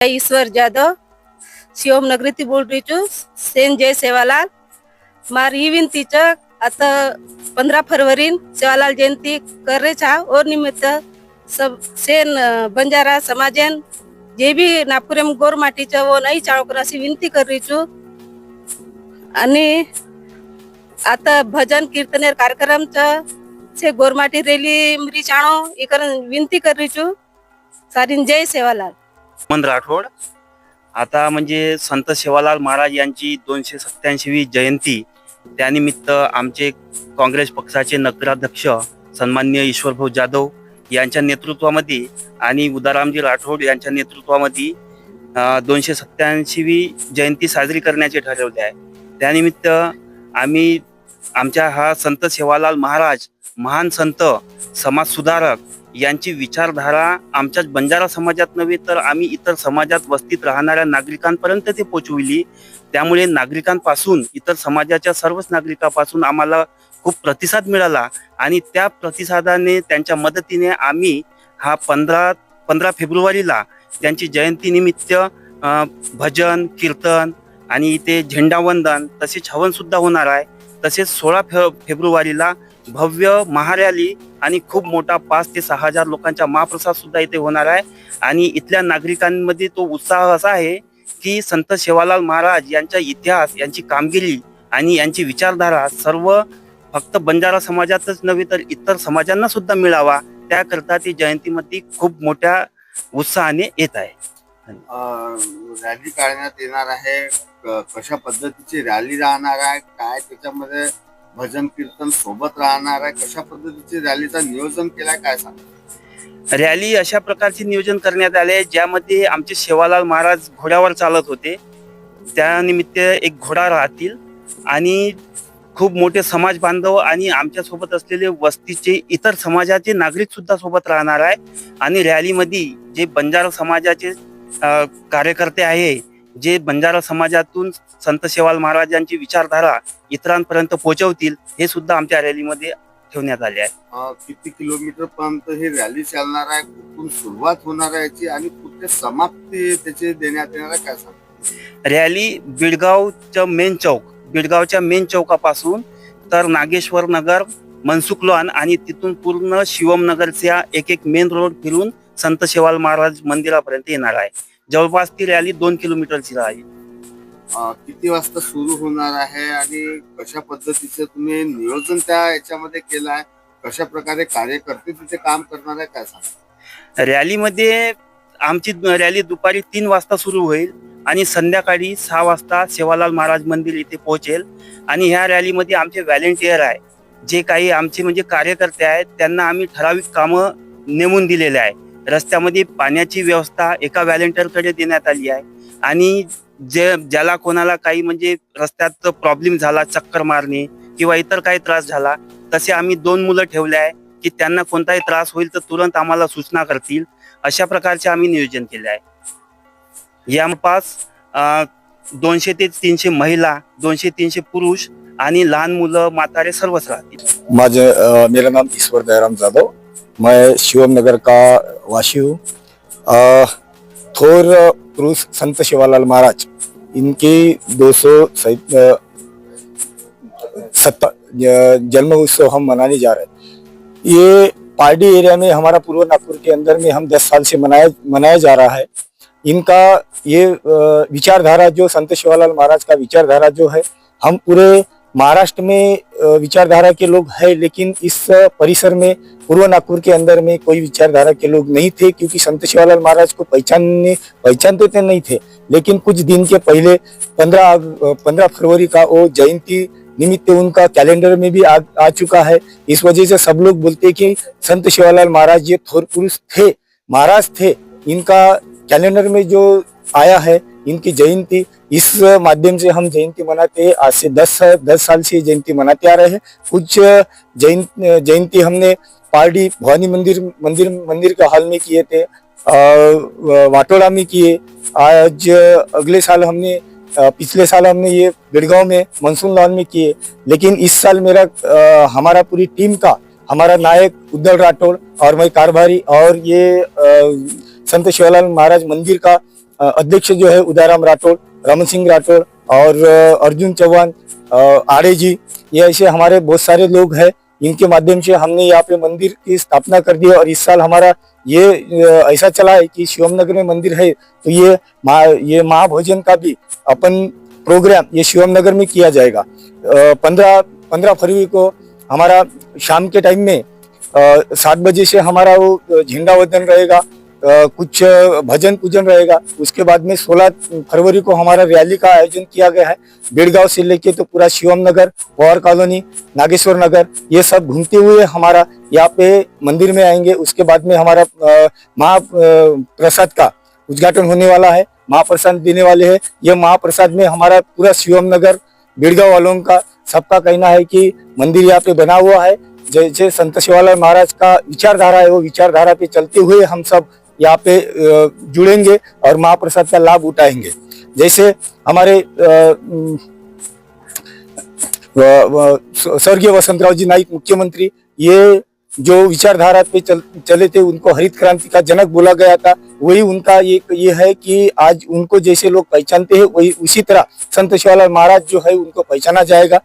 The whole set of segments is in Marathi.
ईश्वर जाधव शिवम नगरीती बोल रही छू सेन जय सेवालाल मारी विनंतीच आता 15 फरवरी सेवालाल जयंती कर रहे छा और निमित्त सब सेन बंजारा समाजन जे भी नागपुर में गोर माटीच वो नहीं चाळकर अशी विनंती कर रही छू आणि आता भजन कीर्तनेर कार्यक्रम से गोरमाटी रैली मरी चाणो इकरण विनंती कर रही छू सारीन जय सेवालाल मन राठोड। आता म्हणजे संत सेवालाल महाराज यांची 287वी जयंती त्यानिमित्त आमचे काँग्रेस पक्षाचे नगराध्यक्ष सन्माननीय ईश्वरभाऊ जाधव यांच्या नेतृत्वामध्ये आणि उदारामजी राठोड यांच्या नेतृत्वामध्ये 287वी जयंती साजरी करण्याचे ठरवले आहे। त्यानिमित्त आम्ही आमच्या हा संत सेवालाल महाराज महान संत समाज सुधारक यांची विचारधारा आमच्या बंजारा समाजात नव्हे तर आम्ही इतर समाजात वस्तीत राहणाऱ्या नागरिकांपर्यंत ते पोहोचविली। त्यामुळे नागरिकांपासून इतर समाजाच्या सर्वच नागरिकांपासून आम्हाला खूप प्रतिसाद मिळाला आणि त्या प्रतिसादाने त्यांच्या मदतीने आम्ही हा 15 फेब्रुवारीला त्यांची जयंती निमित्त भजन कीर्तन आणि इथे झेंडावंदन तसेच हवन सुद्धा होणार आहे। तसेच 16 फेब्रुवारीला भव्य महारॅली आणि खूप मोठा 5 ते 6 हजार लोकांचा महाप्रसाद सुद्धा इथे होणार आहे। आणि इथल्या नागरिकांमध्ये तो उत्साह असा आहे की संत सेवालाल महाराज यांचा इतिहास यांची कामगिरी आणि यांची विचारधारा सर्व फक्त बंजारा समाजातच नव्हे तर इतर समाजांना सुद्धा मिळावा त्याकरता ती जयंतीमध्ये खूप मोठ्या उत्साहाने येत आहे। रॅली काढण्यात येणार आहे, कशा पद्धतीची रॅली राहणार आहे, काय त्याच्यामध्ये भजन कीर्तन सोबत राहणार आहे, कशा पद्धतीची रॅलीचं नियोजन केलंय काय सांगा। रॅली अशा प्रकारचे नियोजन करण्यात आले ज्यामध्ये आमचे सेवालाल महाराज घोड्यावर चालत होते, त्यानिमित्त एक घोडा राहतील आणि खूप मोठे समाज बांधव आणि आमच्या सोबत असलेले वस्तीचे इतर समाजाचे नागरिक सुद्धा सोबत राहणार आहे। आणि रॅलीमध्ये जे बंजारा समाजाचे कार्यकर्ते आहे जे बंजारा समाजातून संत सेवालाल महाराजांची विचारधारा इतरांपर्यंत पोहोचवतील हे सुद्धा आमच्या रॅलीमध्ये ठेवण्यात आले आहे। किती किलोमीटर पर्यंत ही रॅली चालणार आहे, कुठून सुरुवात होणार आहे याची आणि कुठे समाप्ती त्याची देण्यात येणार आहे काय सांगा। रॅली बिडगावच्या मेन चौकापासून तर नागेश्वर नगर मनसुख लॉन आणि तिथून पूर्ण शिवम नगरच्या एक मेन रोड फिरून संत सेवालाल महाराज मंदिरापर्यंत येणार आहे। जवळपास ती रॅली 2 किलोमीटरची राहील। किती वाजता सुरू होणार आहे आणि कशा पद्धतीचं तुम्ही नियोजन त्या याच्यामध्ये केलं आहे, कशा प्रकारे कार्यकर्ते तिथे काम करणार आहे काय सांगा। रॅलीमध्ये आमची रॅली दुपारी 3 वाजता सुरू होईल आणि संध्याकाळी 6 वाजता सेवालाल महाराज मंदिर इथे पोहोचेल। आणि ह्या रॅलीमध्ये आमचे व्हॉलेंटियर आहे जे काही आमचे म्हणजे कार्यकर्ते आहेत त्यांना आम्ही ठराविक कामं नेमून दिलेले आहे। रस्त्यामध्ये पाण्याची व्यवस्था एका व्हॉलेंटियरकडे देण्यात आली आहे आणि ज्याला कोणाला काही म्हणजे रस्त्यात प्रॉब्लेम झाला, चक्कर मारणे किंवा इतर काही त्रास झाला, तसे आम्ही 2 मुलं ठेवले आहे की त्यांना कोणताही त्रास होईल तर तुरंत आम्हाला सूचना करतील, अशा प्रकारचे आम्ही नियोजन केले आहे। यापास 200 ते 300 महिला, 200-300 पुरुष आणि लहान मुलं म्हातारे सर्वच राहतील। मेरा नाम ईश्वर दयाराम जाधव, मैं शिवम नगर का वासी हूँ। थोर पुरुष संत सेवालाल महाराज इनकी 270 जन्म उत्सव हम मनाने जा रहे हैं। ये पार्टी एरिया में हमारा पूर्व नागपुर के अंदर में हम 10 साल से मनाया जा रहा है। इनका ये विचारधारा जो संत सेवालाल महाराज का विचारधारा जो है, हम पूरे महाराष्ट्र में विचारधारा के लोग हैं लेकिन इस परिसर में पूर्व नागपुर के अंदर में कोई विचारधारा के लोग नहीं थे क्योंकि संत सेवालाल महाराज को पहचानते तो नहीं थे। लेकिन कुछ दिन के पहले 15 फरवरी का वो जयंती निमित्त उनका कैलेंडर में भी आ चुका है। इस वजह से सब लोग बोलते कि संत सेवालाल महाराज ये थोर पुरुष थे, महाराज थे। इनका कैलेंडर में जो आया है इनकी जयंती, इस माध्यम से हम जयंती मनाते हैं। आज से 10 साल से जयंती मनाते आ रहे हैं। कुछ जयंती हमने पार्टी भवानी मंदिर का हॉल में किए थे, वाटोड़ा में किए। आज अगले साल हमने पिछले साल हमने ये बिड़गांव में मनसून लॉन में किए। लेकिन इस साल हमारा पूरी टीम का, हमारा नायक उद्धव राठौड़ और मैं कारभारी और ये संत सेवालाल महाराज मंदिर का अध्यक्ष जो है उदयराम राठौड़, रमन सिंह राठौड़ और अर्जुन चौहान, आड़े जी, ये ऐसे हमारे बहुत सारे लोग हैं। इनके माध्यम से हमने यहाँ पे मंदिर की स्थापना कर दी है। और इस साल हमारा ये ऐसा चला है कि शिवम नगर में मंदिर है तो ये महाभोजन का भी अपन प्रोग्राम ये शिवम नगर में किया जाएगा। 15 फरवरी को हमारा शाम के टाइम में 7 बजे से हमारा वो झंडा वंदन रहेगा, कुछ भजन पूजन रहेगा। उसके बाद में 16 फरवरी को हमारा रैली का आयोजन किया गया है। बेड़गांव से लेके तो पूरा शिवम नगर, पवार कॉलोनी, नागेश्वर नगर, ये सब घूमते हुए हमारा यहाँ पे मंदिर में आएंगे। उसके बाद में हमारा महाप्रसाद का उद्घाटन होने वाला है, महाप्रसाद देने वाले हैं। यह महाप्रसाद में हमारा पूरा शिवम नगर, बेड़गांव वालों का सबका कहना है कि मंदिर यहाँ पे बना हुआ है। जैसे संत सेवालाल महाराज का विचारधारा है, वो विचारधारा पे चलते हुए हम सब यहाँ पे जुड़ेंगे और महाप्रसाद का लाभ उठाएंगे। जैसे हमारे स्वर्गीय वसंतराव जी नाइक मुख्यमंत्री, ये जो विचारधारा पे चले थे, उनको हरित क्रांति का जनक बोला गया था। वही उनका ये है कि आज उनको जैसे लोग पहचानते हैं, वही उसी तरह संत सेवालाल महाराज जो है उनको पहचाना जाएगा।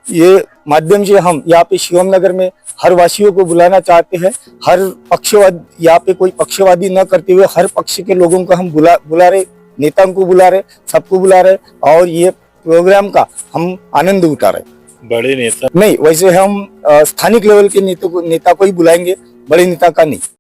ये माध्यम से हम यहाँ पे शिवम नगर में हर वासियों को बुलाना चाहते हैं। हर पक्षवाद यहाँ पे कोई पक्षवादी न करते हुए हर पक्ष के लोगों को हम बुला रहे, नेताओं को बुला रहे, सबको बुला रहे और ये प्रोग्राम का हम आनंद उठा रहे। बड़े नेता नहीं, वैसे हम स्थानिक लेवल के नेता को ही बुलाएंगे, बड़े नेता का नहीं।